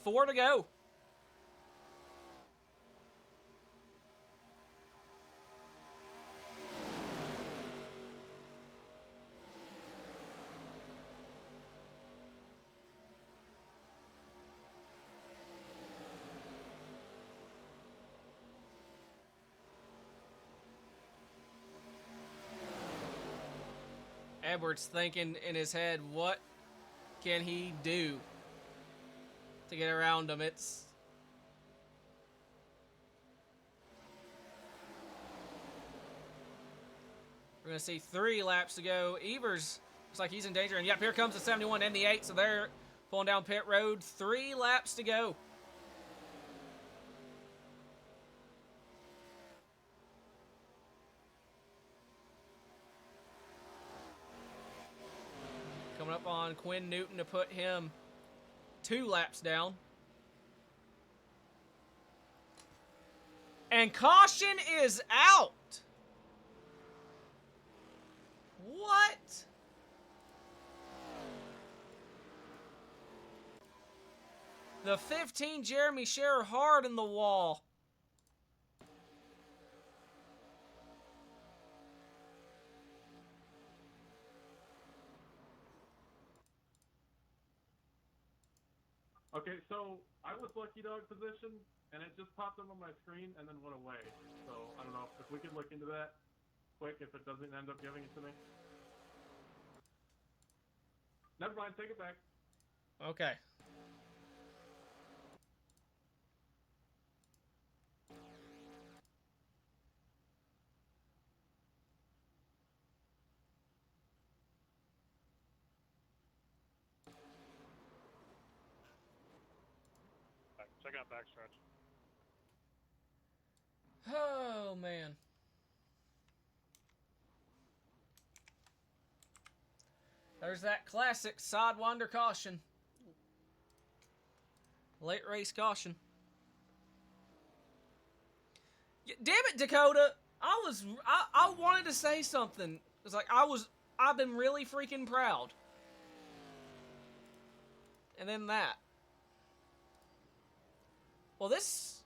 4 to go. Edwards thinking in his head, what can he do to get around him? We're going to see 3 laps to go. Evers looks like he's in danger. And yep, here comes the 71 and the 8. So they're pulling down pit road. 3 laps to go. Coming up on Quinn Newton to put him 2 laps down. And caution is out. What? The 15 Jeremy Scherer hard in the wall. Okay, so I was lucky dog position, and it just popped up on my screen and then went away. So I don't know if we could look into that quick if it doesn't end up giving it to me. Never mind, take it back. Okay. Check out backstretch. Oh, man. There's that classic sidewinder caution. Late race caution. Damn it, Dakota. I wanted to say something. It's like I've been really freaking proud. And then that. Well, this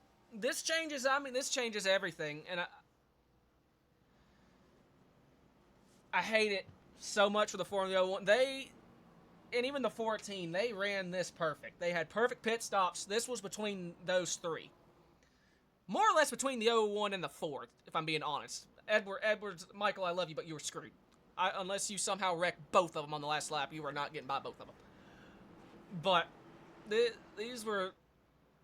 changes, this changes everything, and I hate it so much for the Formula 1. And even the 14, they ran this perfect. They had perfect pit stops. This was between those 3. More or less between the 01 and the 4, if I'm being honest. Edwards, Michael, I love you, but you were screwed. Unless you somehow wrecked both of them on the last lap, you were not getting by both of them. But these were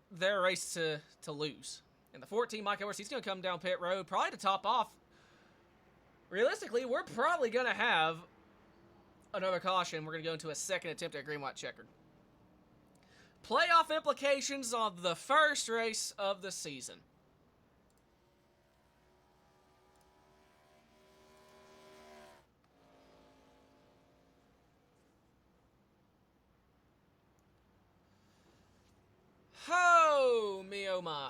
their race to lose. And the 14, Mike Edwards, he's going to come down pit road, probably to top off. Realistically, we're probably going to have another caution. We're going to go into a second attempt at green, white, checkered. Playoff implications of the first race of the season. Oh, me oh my.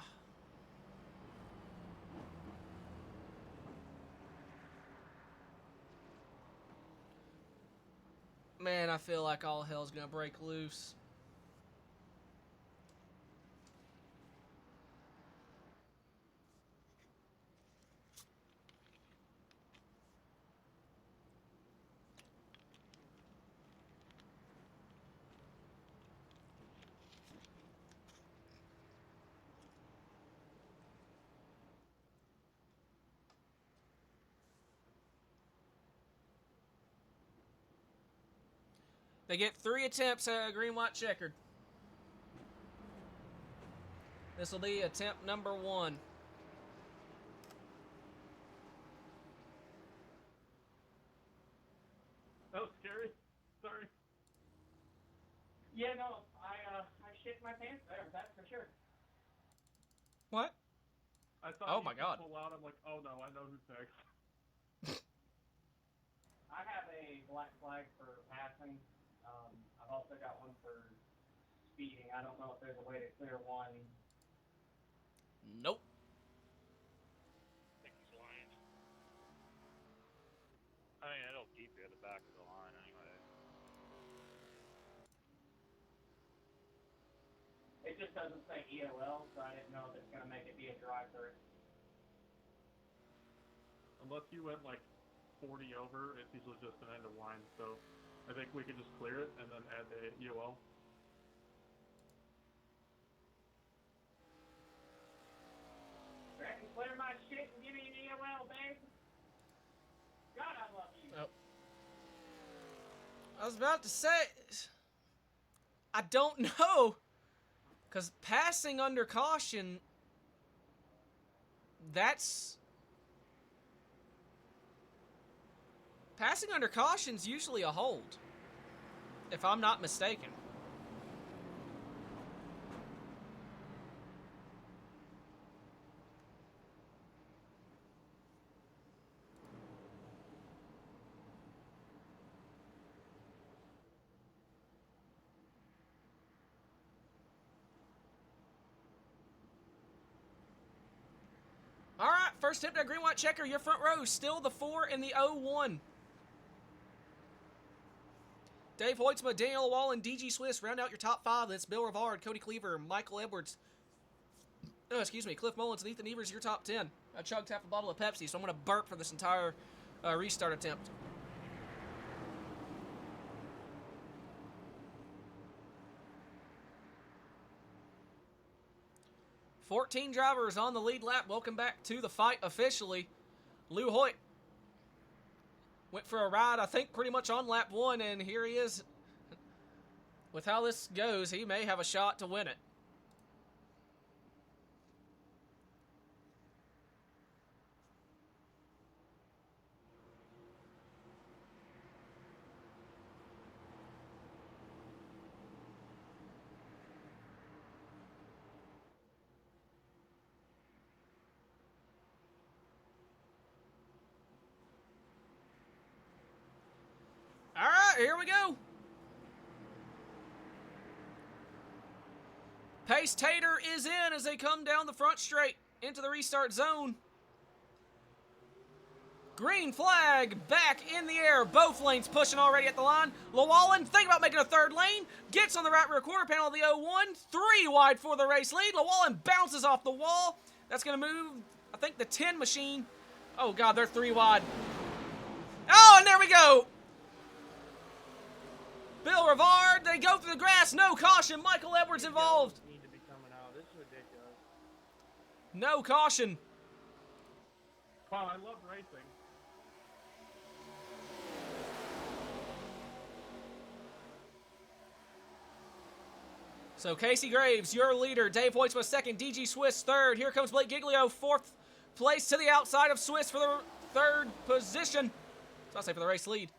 Man, I feel like all hell's gonna break loose. They get 3 attempts at a green, white, checkered. This will be attempt number 1. That was scary. Sorry. Yeah, no, I shit my pants there, that's for sure. What? I thought Oh you my said God. so loud, I'm like, oh no, I know who's next. I have a black flag for passing. I've also got one for speeding. I don't know if there's a way to clear one. Nope. I think he's lying. I mean, it'll keep you. It just doesn't say EOL, so I didn't know if it's going to make it be a drive-through. Unless you went like 40 over, it's usually just an end of line. So I think we could just clear it and then add the EOL. Reckon clear my shit and give me an EOL, babe. God, I love you. Oh. I was about to say, I don't know, because passing under caution, passing under caution's usually a hold, if I'm not mistaken. All right, first tip to green-white checker. Your front row, still the 4 and the 0-1. Dave Hoytsma, Daniel Wall, and DG Swiss round out your top 5. That's Bill Rivard, Cody Cleaver, Michael Edwards. Oh, excuse me, Cliff Mullins and Ethan Evers, your top 10. I chugged half a bottle of Pepsi, so I'm going to burp for this entire restart attempt. "14 drivers on the lead lap. Welcome back to the fight officially. Lou Hoyt went for a ride, I think, pretty much on lap 1, and here he is. With how this goes, he may have a shot to win it. All right, here we go. Pace Tater is in as they come down the front straight into the restart zone. Green flag back in the air. Both lanes pushing already at the line. Llewellyn, think about making a third lane. Gets on the right rear quarter panel of the 0-1. 3 wide for the race lead. Llewellyn bounces off the wall. That's going to move, I think, the 10 machine. Oh, God, they're 3 wide. Oh, and there we go. Bill Rivard, they go through the grass. No caution. Michael Edwards involved. Need to be coming out. This is ridiculous. No caution. Wow, I love racing. So Casey Graves, your leader. Dave Hoytsma second. DG Swiss third. Here comes Blake Giglio, 4th place to the outside of Swiss for the 3rd position. So I'll say for the race lead.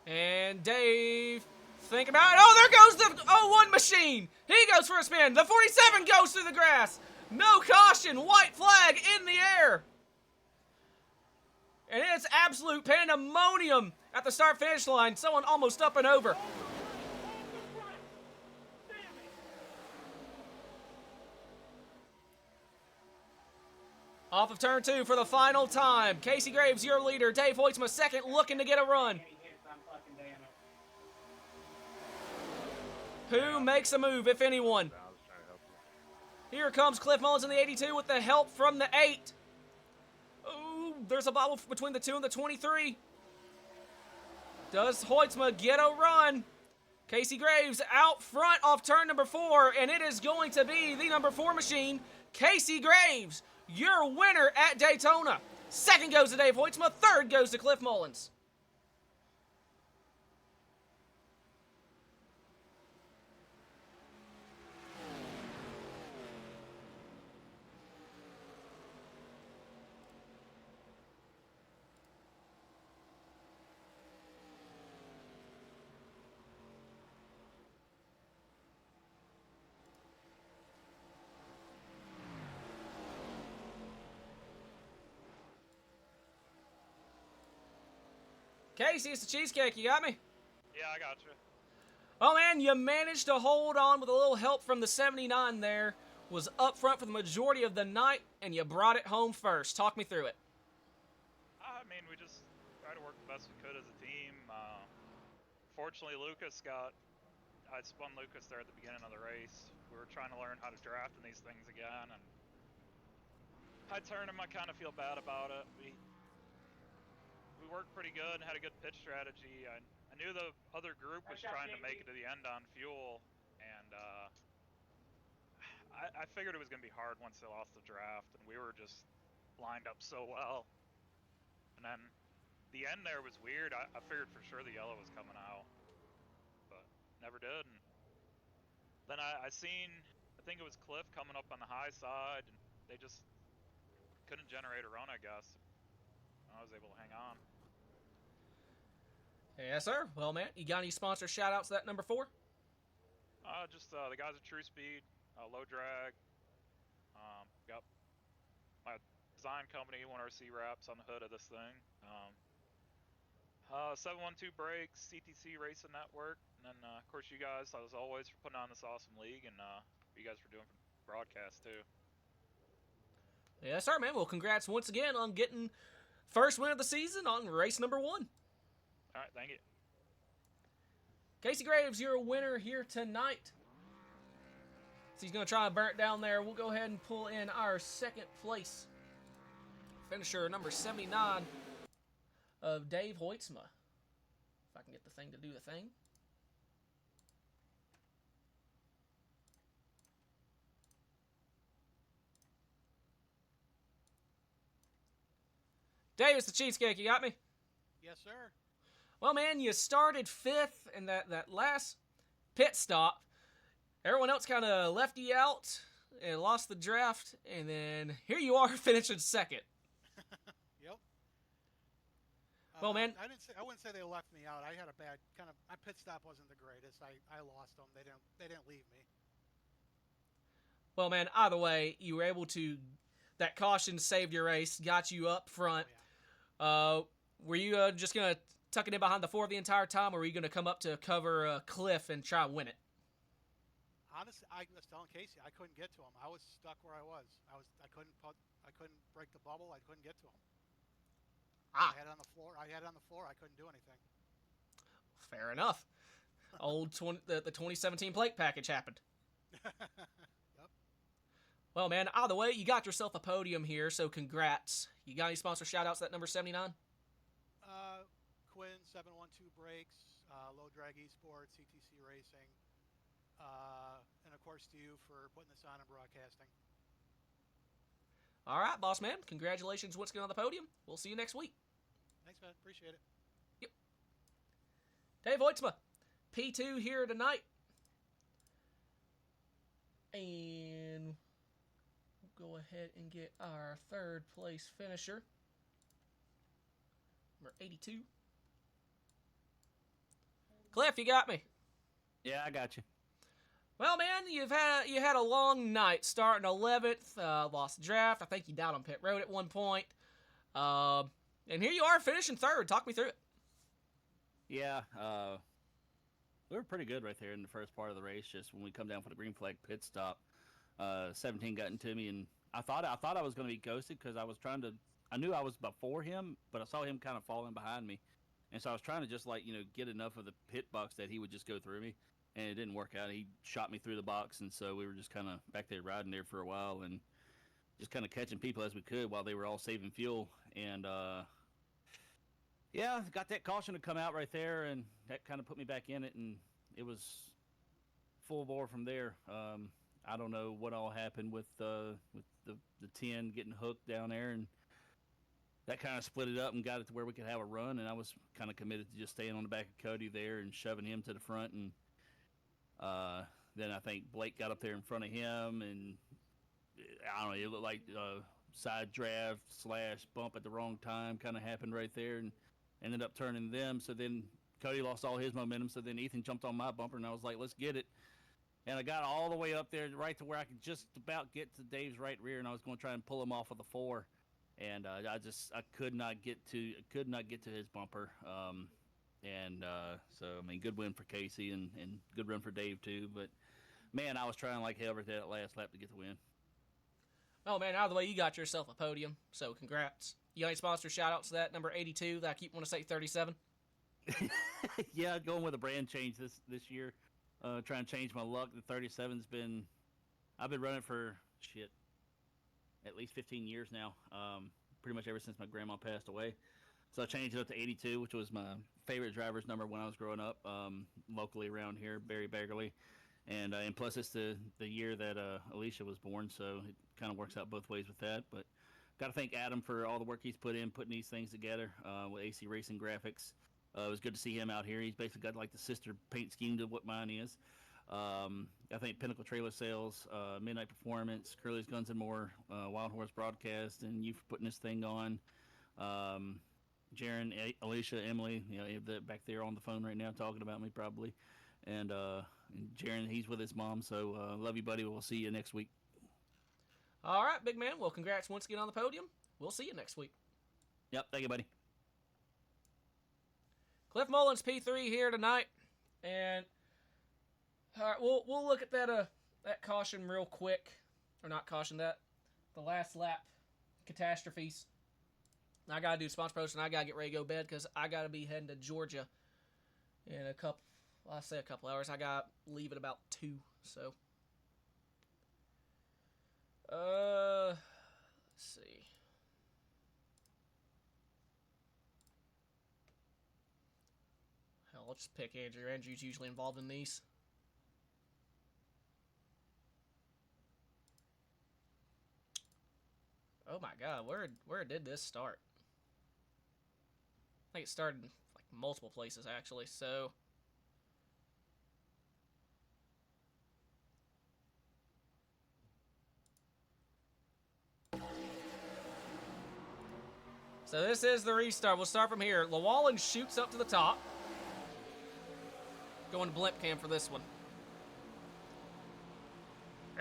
And Dave, think about it. Oh, there goes the 0-1 machine. He goes for a spin. The 47 goes through the grass. No caution. White flag in the air. And it's absolute pandemonium at the start-finish line. Someone almost up and over. Off of turn 2 for the final time. Casey Graves, your leader. Dave Hoytsma second, looking to get a run. Who makes a move, if anyone? Here comes Cliff Mullins in the 82 with the help from the 8. Oh, there's a bobble between the 2 and the 23. Does Hoytsma get a run? Casey Graves out front off turn number 4, and it is going to be the number 4 machine, Casey Graves, your winner at Daytona. Second goes to Dave Hoytsma, third goes to Cliff Mullins. Casey, it's the cheesecake. You got me? Yeah, I got you. Oh, man, you managed to hold on with a little help from the 79 there. Was up front for the majority of the night, and you brought it home first. Talk me through it. I mean, we just tried to work the best we could as a team. Fortunately, Lucas got I spun Lucas there at the beginning of the race. We were trying to learn how to draft in these things again, and I turned him. I kind of feel bad about it. We worked pretty good and had a good pitch strategy. I knew the other group was trying to make it to the end on fuel, and I figured it was going to be hard once they lost the draft, and we were just lined up so well. And then the end there was weird. I figured for sure the yellow was coming out, but never did. And then I seen, I think it was Cliff coming up on the high side, and they just couldn't generate a run, I guess. And I was able to hang on. Yes, sir. Well, man, you got any sponsor shout-outs to that number 4? Just the guys at True Speed, Low Drag. Got my design company, 1RC wraps on the hood of this thing. 712 Brakes, CTC Racing Network, and then of course you guys, as always, for putting on this awesome league, and what you guys for doing for broadcast too. Yes, sir, man. Well, congrats once again on getting first win of the season on race number 1. All right, thank you. Casey Graves, you're a winner here tonight. So he's going to try and burn it down there. We'll go ahead and pull in our second place finisher, number 79 of Dave Hoytsma. If I can get the thing to do the thing. Dave, it's the cheesecake. You got me? Yes, sir. Well, man, you started 5th in that last pit stop. Everyone else kind of left you out and lost the draft, and then here you are finishing 2nd. Yep. Well, man, I wouldn't say they left me out. I had a bad my pit stop wasn't the greatest. I lost them. They didn't leave me. Well, man, either way, you were able to. That caution saved your race, got you up front. Oh, yeah. Were you just gonna tuck it in behind the 4 the entire time, or were you gonna come up to cover Cliff and try and win it? Honestly, I was telling Casey I couldn't get to him. I was stuck where I was. I couldn't break the bubble. I couldn't get to him. I had it on the floor. I couldn't do anything. Fair enough. The 2017 plate package happened. Yep. Well, man, either way, you got yourself a podium here, so congrats. You got any sponsor shout-outs to that number 79? Quinn, 712 Brakes, Low Drag Esports, CTC Racing, and of course to you for putting this on and broadcasting. All right, boss man. Congratulations once again on the podium. We'll see you next week. Thanks, man. Appreciate it. Yep. Dave Hoytsma, P2 here tonight. And we'll go ahead and get our 3rd place finisher, number 82. Cliff, you got me. Yeah, I got you. Well, man, you had a long night, starting 11th, lost the draft. I think you died on pit road at one point. And here you are finishing 3rd. Talk me through it. Yeah, we were pretty good right there in the first part of the race. Just when we come down for the green flag pit stop, 17 got into me, and I thought I was going to be ghosted because I knew I was before him, but I saw him kind of falling behind me, and so I was trying to just get enough of the pit box that he would just go through me. And it didn't work out. He shot me through the box, and so we were just kind of back there riding there for a while and just kind of catching people as we could while they were all saving fuel. And, yeah, got that caution to come out right there, and that kind of put me back in it, and it was full bore from there. I don't know what all happened with the 10 getting hooked down there, and that kind of split it up and got it to where we could have a run, and I was kind of committed to just staying on the back of Cody there and shoving him to the front, and then I think Blake got up there in front of him, and I don't know, it looked like side draft / bump at the wrong time kind of happened right there and ended up turning them. So then Cody lost all his momentum, so then Ethan jumped on my bumper, and I was like, let's get it. And I got all the way up there right to where I could just about get to Dave's right rear, and I was going to try and pull him off of the 4. And I could not get to his bumper. So, I mean, good win for Casey and good run for Dave, too. But, man, I was trying like hell right there that last lap to get the win. Oh, man, out of the way, you got yourself a podium, so congrats. You got any sponsor shout-outs to that, number 82, that I keep wanting to say 37? Yeah, going with a brand change this year. trying to change my luck. The 37's been, I've been running for at least 15 years now. Pretty much ever since my grandma passed away. So I changed it up to 82, which was my favorite driver's number when I was growing up, locally around here, Barry Baggerly. And plus it's the year that Alicia was born, so it kind of works out both ways with that. But got to thank Adam for all the work he's put in putting these things together with AC Racing Graphics. It was good to see him out here. He's basically got like the sister paint scheme to what mine is. I think Pinnacle Trailer Sales, Midnight Performance, Curly's Guns and More, Wild Horse Broadcast, and you for putting this thing on. Jaron, Alicia, Emily, they're back there on the phone right now talking about me probably. And Jaron, he's with his mom, so love you, buddy. We'll see you next week. All right, big man. Well, congrats once again on the podium. We'll see you next week. Yep, thank you, buddy. Cliff Mullins P3 here tonight, and all right, we'll look at that caution real quick, or not caution, that the last lap catastrophes. I gotta do sponsor post, and I gotta get ready to go to bed because I gotta be heading to Georgia in a couple. Well, I say a couple hours. I gotta leave at about 2. So, let's see. Hell, let's just pick Andrew. Andrew's usually involved in these. Oh my God, where did this start? I think it started in like multiple places actually. So. So this is the restart. We'll start from here. Llewellyn shoots up to the top. Going to blimp cam for this one.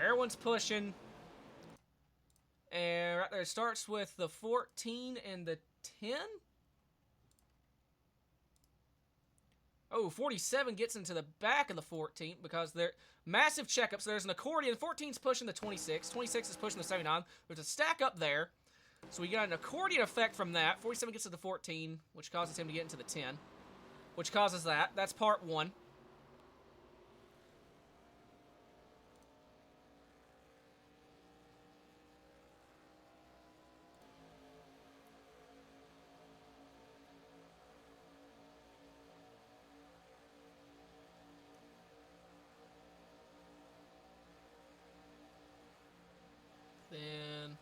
Everyone's pushing. And right there, it starts with the 14 and the 10. Oh, 47 gets into the back of the 14 because they're massive checkups. There's an accordion. 14's pushing the 26. 26 is pushing the 79. There's a stack up there. So we got an accordion effect from that. 47 gets to the 14, which causes him to get into the 10, which causes that. That's part 1. Then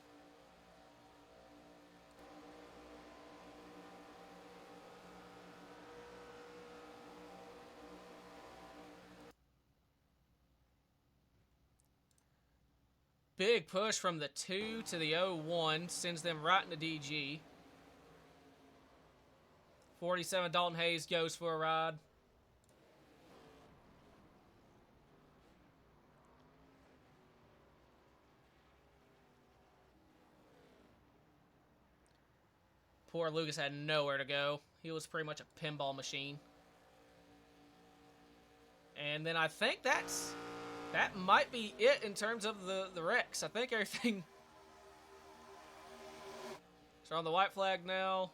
big push from the 2 to the 01 sends them right into DG. 47 Dalton Hayes goes for a ride. Poor Lucas had nowhere to go. He was pretty much a pinball machine. And then I think that might be it in terms of the wrecks. I think everything... So on the white flag now.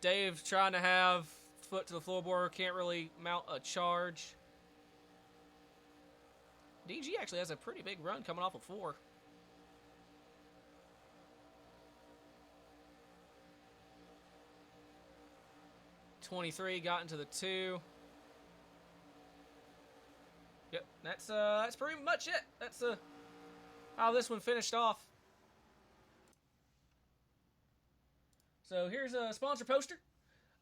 Dave trying to have foot to the floorboard. Can't really mount a charge. DG actually has a pretty big run coming off of 4. .23 got into the 2. Yep, that's pretty much it. That's how this one finished off. So here's a sponsor poster.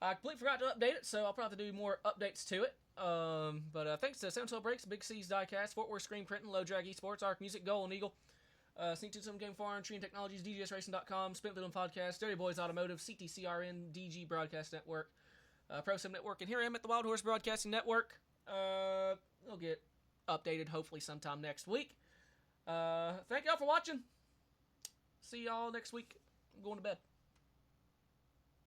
I completely forgot to update it, so I'll probably have to do more updates to it. But thanks to 712 Breaks, Big C's Diecast, Fort Worth Screen Printing, Low Drag Esports, Arc Music, Golden Eagle, Sneak to Some Game Farm, Tree and Technologies, DGSRacing.com, Spent Film Podcast, Dirty Boys Automotive, CTCRN, DG Broadcast Network, Pro Sim Network, and here I am at the Wild Horse Broadcasting Network. It'll get updated hopefully sometime next week. Thank y'all for watching. See y'all next week. I'm going to bed.